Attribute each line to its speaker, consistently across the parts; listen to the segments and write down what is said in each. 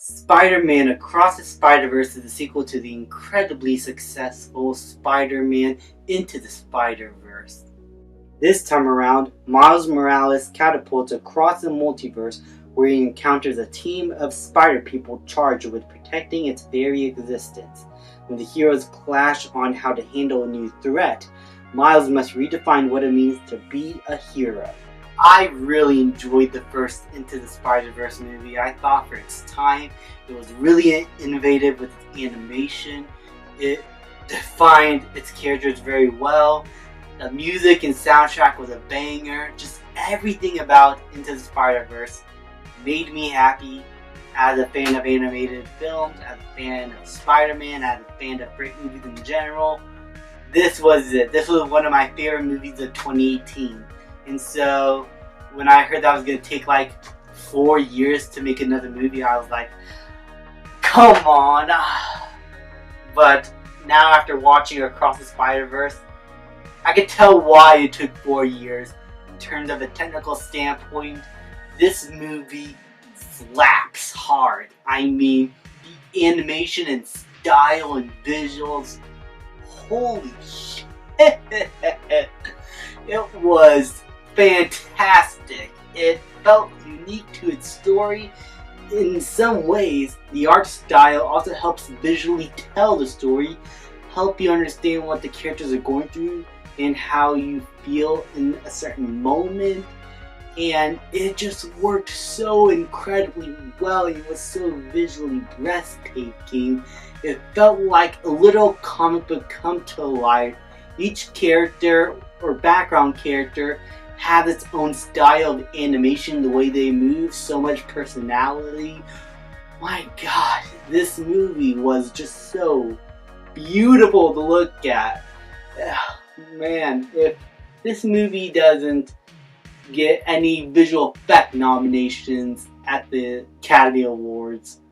Speaker 1: Spider-Man Across the Spider-Verse is a sequel to the incredibly successful Spider-Man Into the Spider-Verse. This time around, Miles Morales catapults across the multiverse where he encounters a team of Spider-People charged with protecting its very existence. When the heroes clash on how to handle a new threat, Miles must redefine what it means to be a hero. I really enjoyed the first Into the Spider-Verse movie. I thought for its time, it was really innovative with its animation. It defined its characters very well. The music and soundtrack was a banger. Just everything about Into the Spider-Verse made me happy as a fan of animated films, as a fan of Spider-Man, as a fan of great movies in general. This was it. This was one of my favorite movies of 2018. And so, when I heard that was going to take like 4 years to make another movie, I was like, come on. But now after watching Across the Spider-Verse, I could tell why it took 4 years. In terms of a technical standpoint, this movie slaps hard. I mean, the animation and style and visuals, holy shit. It was fantastic. It felt unique to its story. In some ways, the art style also helps visually tell the story, help you understand what the characters are going through and how you feel in a certain moment. And it just worked so incredibly well. It was so visually breathtaking. It felt like a little comic book come to life. Each character or background character had its own style of animation, the way they move, so much personality. My God, this movie was just so beautiful to look at. Man, if this movie doesn't get any visual effect nominations at the Academy Awards,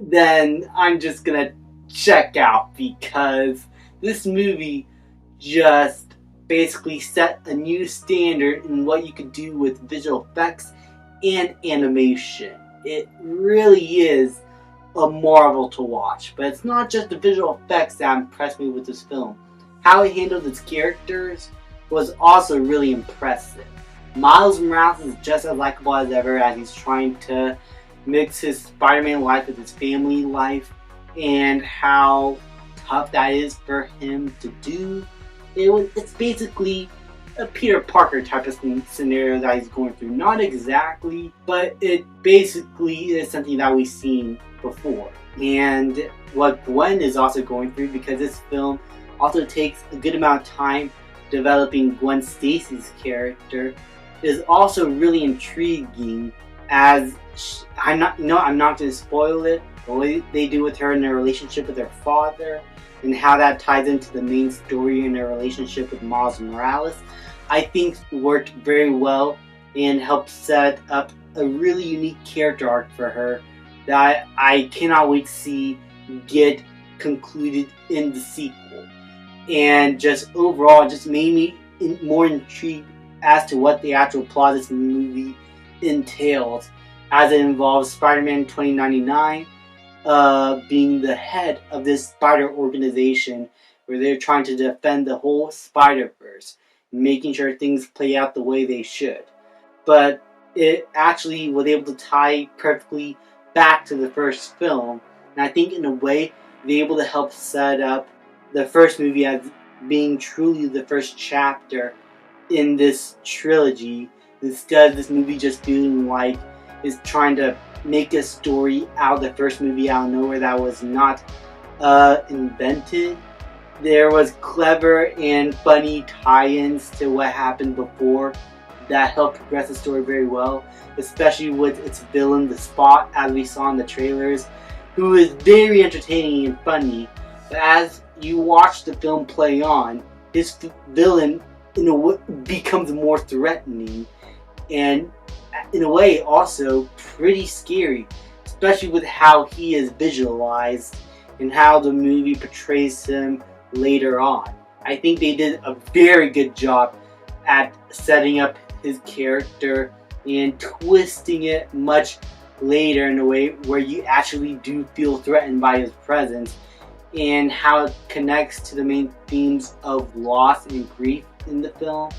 Speaker 1: then I'm just gonna check out, because this movie just basically set a new standard in what you could do with visual effects and animation. It really is a marvel to watch. But it's not just the visual effects that impressed me with this film. How it handled its characters was also really impressive. Miles Morales is just as likable as ever as he's trying to mix his Spider-Man life with his family life, and how tough that is for him to do. It's basically a Peter Parker type of scenario that he's going through. Not exactly, but it basically is something that we've seen before. And what Gwen is also going through, because this film also takes a good amount of time developing Gwen Stacy's character, is also really intriguing. As I'm not going to spoil it. The way they do with her in their relationship with her father, and how that ties into the main story in their relationship with Miles Morales, I think worked very well and helped set up a really unique character arc for her that I cannot wait to see get concluded in the sequel. And just overall, just made me more intrigued as to what the actual plot of this movie entails, as it involves Spider-Man 2099 being the head of this spider organization where they're trying to defend the whole Spider-Verse, making sure things play out the way they should. But it actually was able to tie perfectly back to the first film, and I think in a way they were able to help set up the first movie as being truly the first chapter in this trilogy, instead of this movie just feeling like it's trying to make a story out of the first movie out of nowhere that was not invented. There was clever and funny tie-ins to what happened before that helped progress the story very well, especially with its villain, the Spot, as we saw in the trailers, who is very entertaining and funny. But as you watch the film play on, his villain becomes more threatening, and in a way also pretty scary, especially with how he is visualized and how the movie portrays him later on. I think they did a very good job at setting up his character and twisting it much later in a way where you actually do feel threatened by his presence, and how it connects to the main themes of loss and grief in the film,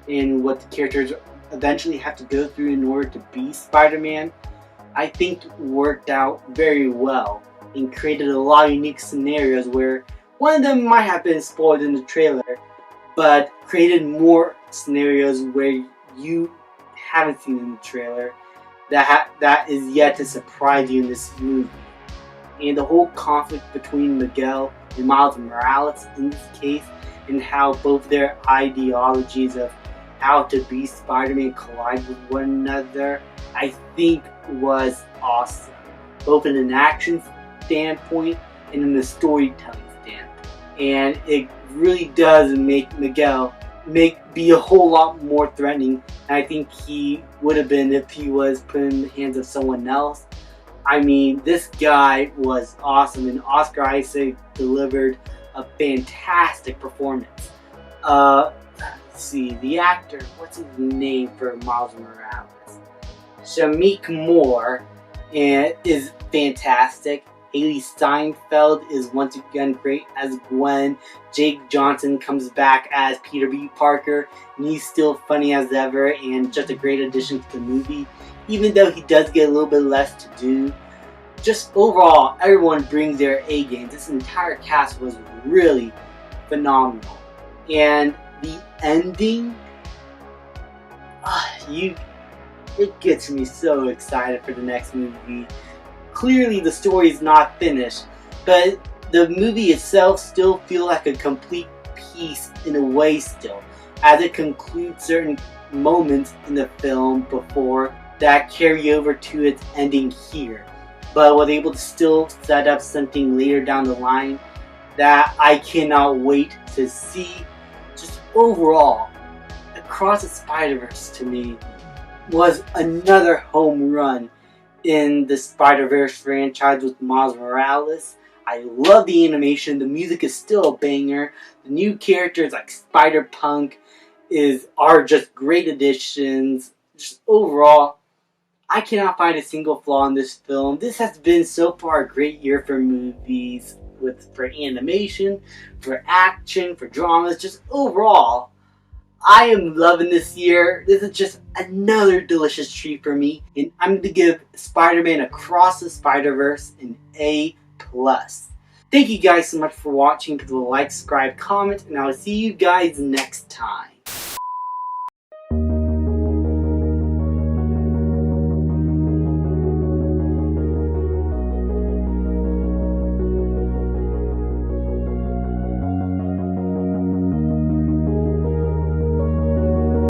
Speaker 1: and what the characters eventually have to go through in order to be Spider-Man, I think worked out very well and created a lot of unique scenarios where one of them might have been spoiled in the trailer, but created more scenarios where you haven't seen in the trailer that is yet to surprise you in this movie. And the whole conflict between Miguel and Miles Morales in this case, and how both their ideologies of how to be Spider-Man collide with one another, I think was awesome, both in an action standpoint and in the storytelling standpoint. And it really does make Miguel be a whole lot more threatening than I think he would have been if he was put in the hands of someone else. I mean, this guy was awesome, and Oscar Isaac delivered a fantastic performance. Let's see, the actor, what's his name for Miles Morales? Shameik Moore is fantastic. Haley Steinfeld is once again great as Gwen. Jake Johnson comes back as Peter B. Parker, and he's still funny as ever and just a great addition to the movie, even though he does get a little bit less to do. Just overall, everyone brings their A game. This entire cast was really phenomenal. And the ending, it gets me so excited for the next movie. Clearly the story is not finished, but the movie itself still feels like a complete piece in a way still, as it concludes certain moments in the film before that carry over to its ending here, but was able to still set up something later down the line that I cannot wait to see. Just overall, Across the Spider-Verse to me was another home run in the Spider-Verse franchise with Miles Morales. I love the animation, the music is still a banger, the new characters like Spider-Punk are just great additions. Just overall, I cannot find a single flaw in this film. This has been so far a great year for movies, for animation, for action, for dramas, just overall. I am loving this year. This is just another delicious treat for me, and I'm going to give Spider-Man Across the Spider-Verse an A+. Thank you guys so much for watching. Please like, subscribe, comment, and I will see you guys next time.